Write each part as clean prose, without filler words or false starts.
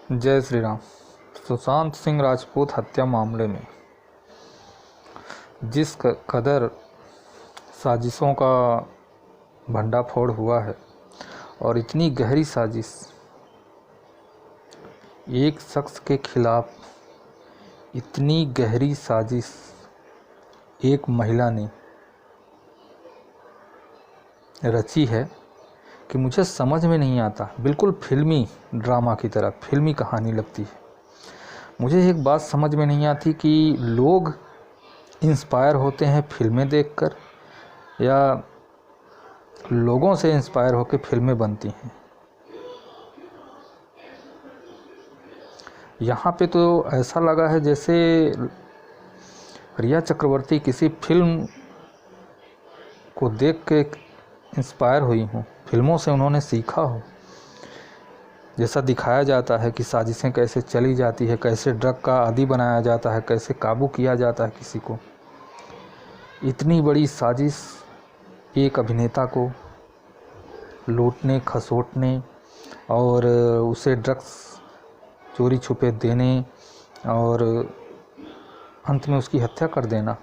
जय श्री राम। सुशांत सिंह राजपूत हत्या मामले में जिस कदर साजिशों का भंडाफोड़ हुआ है और इतनी गहरी साजिश एक शख्स के खिलाफ, इतनी गहरी साजिश एक महिला ने रची है कि मुझे समझ में नहीं आता। बिल्कुल फिल्मी ड्रामा की तरह फिल्मी कहानी लगती है। मुझे एक बात समझ में नहीं आती कि लोग इंस्पायर होते हैं फिल्में देखकर या लोगों से इंस्पायर होकर फिल्में बनती हैं। यहाँ पे तो ऐसा लगा है जैसे रिया चक्रवर्ती किसी फिल्म को देख के इंस्पायर हुई हूँ, फिल्मों से उन्होंने सीखा हो। जैसा दिखाया जाता है कि साजिशें कैसे चली जाती है, कैसे ड्रग का आदी बनाया जाता है, कैसे काबू किया जाता है किसी को। इतनी बड़ी साजिश एक अभिनेता को लूटने, खसोटने और उसे ड्रग्स चोरी छुपे देने और अंत में उसकी हत्या कर देना।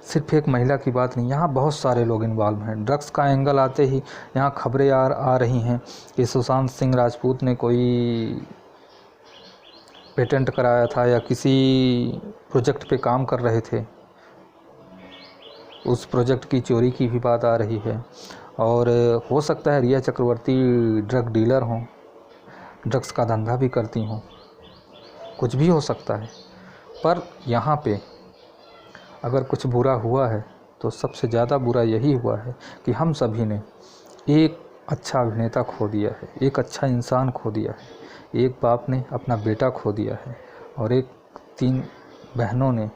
सिर्फ एक महिला की बात नहीं, यहाँ बहुत सारे लोग इन्वॉल्व हैं। ड्रग्स का एंगल आते ही यहाँ खबरें आ रही हैं कि सुशांत सिंह राजपूत ने कोई पेटेंट कराया था या किसी प्रोजेक्ट पे काम कर रहे थे, उस प्रोजेक्ट की चोरी की भी बात आ रही है। और हो सकता है रिया चक्रवर्ती ड्रग डीलर हों, ड्रग्स का धंधा भी करती हों, कुछ भी हो सकता है। पर यहाँ पे अगर कुछ बुरा हुआ है तो सबसे ज़्यादा बुरा यही हुआ है कि हम सभी ने एक अच्छा अभिनेता खो दिया है, एक अच्छा इंसान खो दिया है। एक बाप ने अपना बेटा खो दिया है और एक 3 बहनों ने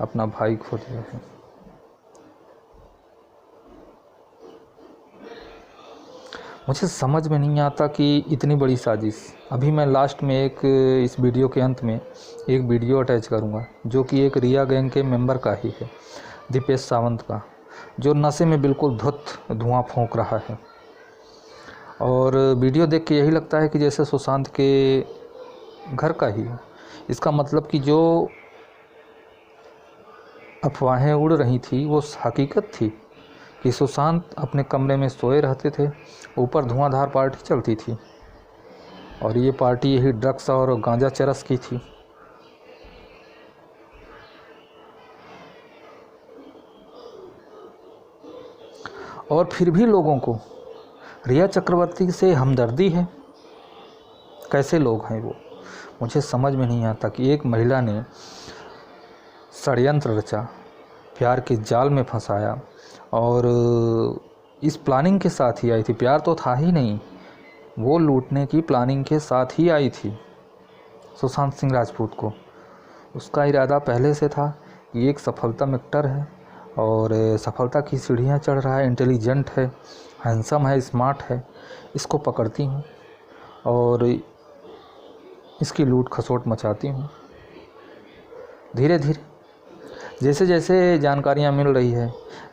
अपना भाई खो दिया है। मुझे समझ में नहीं आता कि इतनी बड़ी साजिश। अभी मैं लास्ट में इस वीडियो के अंत में एक वीडियो अटैच करूंगा जो कि एक रिया गैंग के मेंबर का ही है, दीपेश सावंत का, जो नशे में बिल्कुल धुआं फूंक रहा है। और वीडियो देख के यही लगता है कि जैसे सुशांत के घर का ही हो। इसका मतलब कि जो अफवाहें उड़ रही थी वो हकीकत थी कि सुशांत अपने कमरे में सोए रहते थे, ऊपर धुआंधार पार्टी चलती थी और ये पार्टी यही ड्रग्स और गांजा चरस की थी। और फिर भी लोगों को रिया चक्रवर्ती से हमदर्दी है। कैसे लोग हैं वो, मुझे समझ में नहीं आता कि एक महिला ने षड्यंत्र रचा, प्यार के जाल में फंसाया और इस प्लानिंग के साथ ही आई थी। प्यार तो था ही नहीं, वो लूटने की प्लानिंग के साथ ही आई थी सुशांत सिंह राजपूत को। उसका इरादा पहले से था कि एक सफलता एक्टर है और सफलता की सीढ़ियाँ चढ़ रहा है, इंटेलिजेंट है, हैंडसम है, स्मार्ट है, इसको पकड़ती हूँ और इसकी लूट खसोट मचाती हूँ। धीरे धीरे जैसे जैसे जानकारियाँ मिल रही है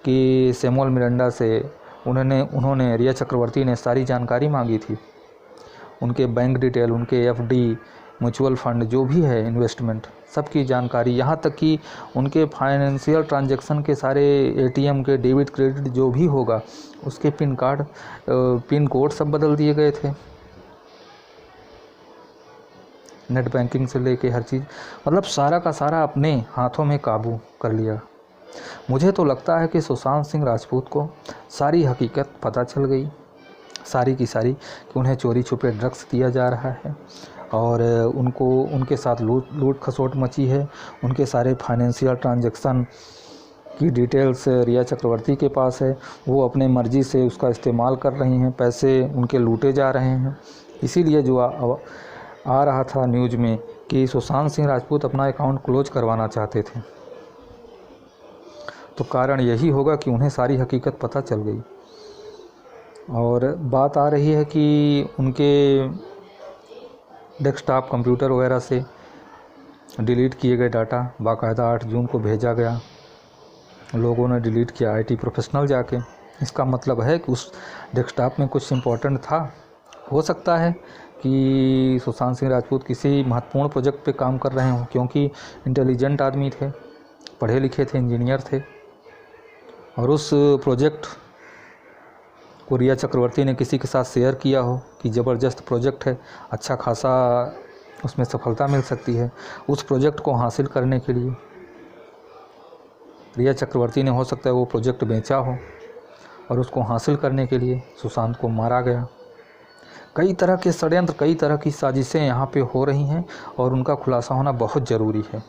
कि सैमुअल मिरांडा से उन्होंने रिया चक्रवर्ती ने सारी जानकारी मांगी थी, उनके बैंक डिटेल, उनके एफडी, म्यूचुअल फंड जो भी है, इन्वेस्टमेंट, सबकी जानकारी, यहाँ तक कि उनके फाइनेंशियल ट्रांजैक्शन के सारे एटीएम के डेबिट क्रेडिट जो भी होगा उसके पिन कोड सब बदल दिए गए थे। नेट बैंकिंग से लेके हर चीज़, मतलब सारा का सारा अपने हाथों में काबू कर लिया। मुझे तो लगता है कि सुशांत सिंह राजपूत को सारी हकीकत पता चल गई, सारी की सारी, कि उन्हें चोरी छुपे ड्रग्स दिया जा रहा है और उनके साथ लूट खसोट मची है। उनके सारे फाइनेंशियल ट्रांजैक्शन की डिटेल्स रिया चक्रवर्ती के पास है, वो अपने मर्ज़ी से उसका इस्तेमाल कर रही हैं, पैसे उनके लूटे जा रहे हैं। इसीलिए जो आ रहा था न्यूज़ में कि सुशांत सिंह राजपूत अपना अकाउंट क्लोज करवाना चाहते थे, तो कारण यही होगा कि उन्हें सारी हकीकत पता चल गई। और बात आ रही है कि उनके डेस्कटॉप कंप्यूटर वगैरह से डिलीट किए गए डाटा बाकायदा 8 जून को भेजा गया, लोगों ने डिलीट किया, आईटी प्रोफेशनल जाके। इसका मतलब है कि उस डेस्कटॉप में कुछ इम्पोर्टेंट था हो सकता है कि सुशांत सिंह राजपूत किसी महत्वपूर्ण प्रोजेक्ट पे काम कर रहे हों, क्योंकि इंटेलिजेंट आदमी थे, पढ़े लिखे थे, इंजीनियर थे, और उस प्रोजेक्ट को रिया चक्रवर्ती ने किसी के साथ शेयर किया हो कि ज़बरदस्त प्रोजेक्ट है, अच्छा खासा उसमें सफलता मिल सकती है। उस प्रोजेक्ट को हासिल करने के लिए रिया चक्रवर्ती ने हो सकता है वो प्रोजेक्ट बेचा हो, और उसको हासिल करने के लिए सुशांत को मारा गया। कई तरह के षड्यंत्र, कई तरह की साजिशें यहाँ पे हो रही हैं, और उनका खुलासा होना बहुत ज़रूरी है,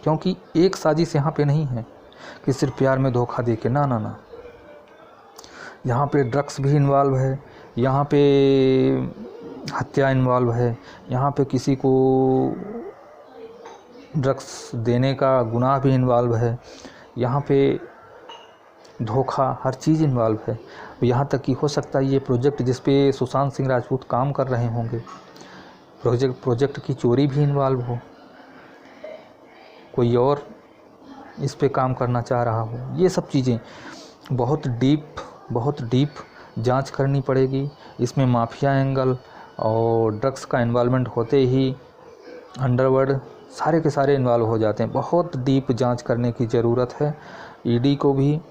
क्योंकि एक साजिश यहाँ पे नहीं है कि सिर्फ प्यार में धोखा दे के, ना ना ना, यहाँ पे ड्रग्स भी इन्वॉल्व है, यहाँ पे हत्या इन्वॉल्व है, यहाँ पे किसी को ड्रग्स देने का गुनाह भी इन्वॉल्व है, यहाँ पे धोखा, हर चीज़ इन्वॉल्व है। यहाँ तक कि हो सकता है ये प्रोजेक्ट जिस पे सुशांत सिंह राजपूत काम कर रहे होंगे, प्रोजेक्ट की चोरी भी इन्वॉल्व हो, कोई और इस पे काम करना चाह रहा हो। ये सब चीज़ें बहुत डीप जांच करनी पड़ेगी। इसमें माफिया एंगल और ड्रग्स का इन्वॉल्वमेंट होते ही अंडरवर्ल्ड सारे के सारे इन्वॉल्व हो जाते हैं। बहुत डीप जांच करने की ज़रूरत है ईडी को भी,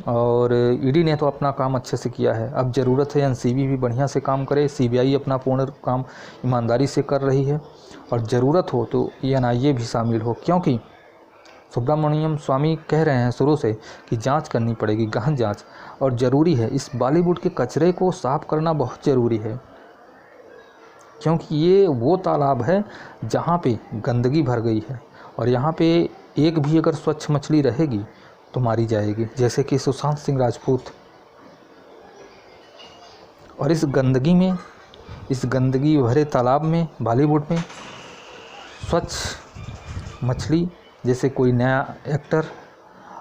और ईडी ने तो अपना काम अच्छे से किया है। अब ज़रूरत है एनसीबी भी बढ़िया से काम करे, सीबीआई अपना पूर्ण काम ईमानदारी से कर रही है, और ज़रूरत हो तो एनआईए भी शामिल हो, क्योंकि सुब्रमण्यम स्वामी कह रहे हैं शुरू से कि जांच करनी पड़ेगी, गहन जांच, और ज़रूरी है। इस बॉलीवुड के कचरे को साफ़ करना बहुत ज़रूरी है, क्योंकि ये वो तालाब है जहाँ पे गंदगी भर गई है, और यहाँ पे एक भी अगर स्वच्छ मछली रहेगी तो मारी जाएगी, जैसे कि सुशांत सिंह राजपूत। और इस गंदगी भरे तालाब में, बॉलीवुड में स्वच्छ मछली जैसे कोई नया एक्टर,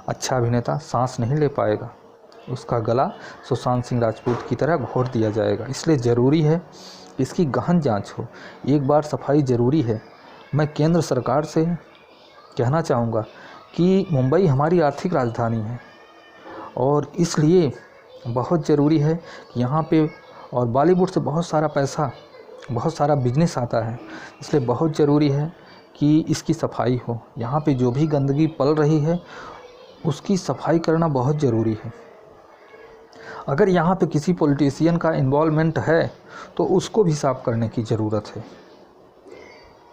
अच्छा अभिनेता सांस नहीं ले पाएगा, उसका गला सुशांत सिंह राजपूत की तरह घोट दिया जाएगा। इसलिए ज़रूरी है इसकी गहन जांच हो, एक बार सफाई ज़रूरी है। मैं केंद्र सरकार से कहना चाहूँगा कि मुंबई हमारी आर्थिक राजधानी है, और इसलिए बहुत ज़रूरी है कि यहाँ पे, और बॉलीवुड से बहुत सारा पैसा, बहुत सारा बिजनेस आता है, इसलिए बहुत ज़रूरी है कि इसकी सफाई हो। यहाँ पे जो भी गंदगी पल रही है उसकी सफाई करना बहुत ज़रूरी है। अगर यहाँ पे किसी पॉलिटिशियन का इन्वॉल्वमेंट है तो उसको भी साफ करने की ज़रूरत है,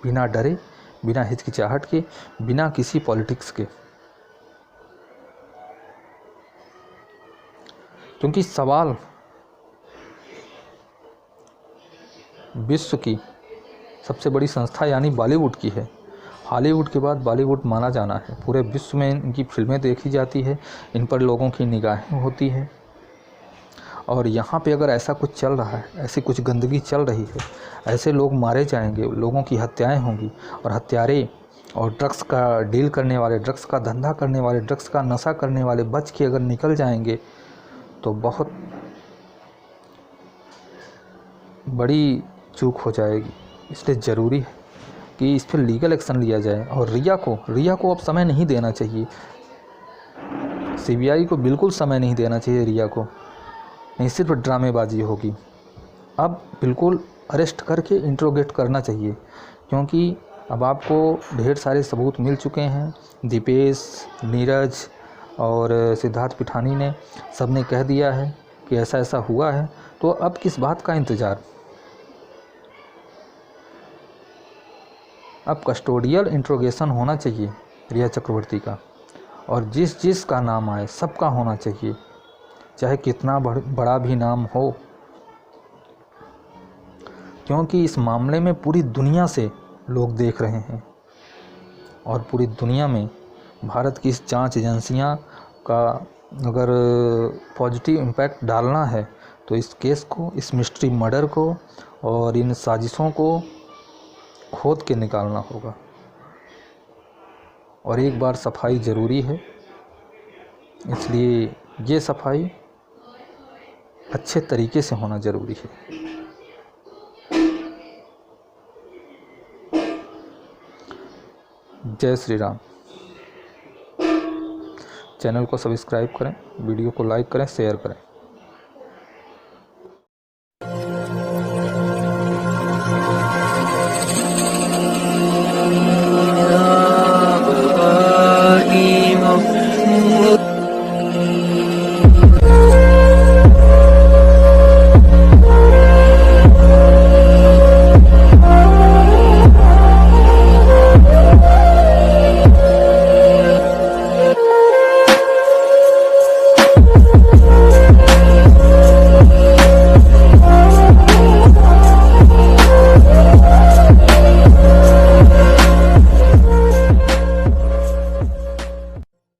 बिना डरे, बिना हिचकिचाहट के, बिना किसी पॉलिटिक्स के। क्योंकि सवाल विश्व की सबसे बड़ी संस्था यानी बॉलीवुड की है। हॉलीवुड के बाद बॉलीवुड माना जाना है, पूरे विश्व में इनकी फिल्में देखी जाती है, इन पर लोगों की निगाहें होती हैं, और यहाँ पे अगर ऐसा कुछ चल रहा है, ऐसी कुछ गंदगी चल रही है, ऐसे लोग मारे जाएंगे, लोगों की हत्याएं होंगी, और हत्यारे और ड्रग्स का डील करने वाले, ड्रग्स का धंधा करने वाले, ड्रग्स का नशा करने वाले बच के अगर निकल जाएंगे तो बहुत बड़ी चूक हो जाएगी। इसलिए ज़रूरी है कि इस पर लीगल एक्शन लिया जाए, और रिया को अब समय नहीं देना चाहिए, सीबीआई को बिल्कुल समय नहीं देना चाहिए रिया को, नहीं सिर्फ ड्रामेबाजी होगी। अब बिल्कुल अरेस्ट करके इंट्रोगेट करना चाहिए, क्योंकि अब आपको ढेर सारे सबूत मिल चुके हैं। दीपेश, नीरज और सिद्धार्थ पिठानी ने सब ने कह दिया है कि ऐसा ऐसा हुआ है, तो अब किस बात का इंतज़ार। अब कस्टोडियल इंट्रोगेशन होना चाहिए रिया चक्रवर्ती का, और जिस का नाम आए सबका होना चाहिए, चाहे कितना बड़ा भी नाम हो, क्योंकि इस मामले में पूरी दुनिया से लोग देख रहे हैं, और पूरी दुनिया में भारत की इस जांच एजेंसियां का अगर पॉजिटिव इम्पैक्ट डालना है तो इस केस को, इस मिस्ट्री मर्डर को और इन साजिशों को खोद के निकालना होगा, और एक बार सफाई ज़रूरी है। इसलिए ये सफाई अच्छे तरीके से होना ज़रूरी है। जय श्री राम। चैनल को सब्सक्राइब करें, वीडियो को लाइक करें, शेयर करें।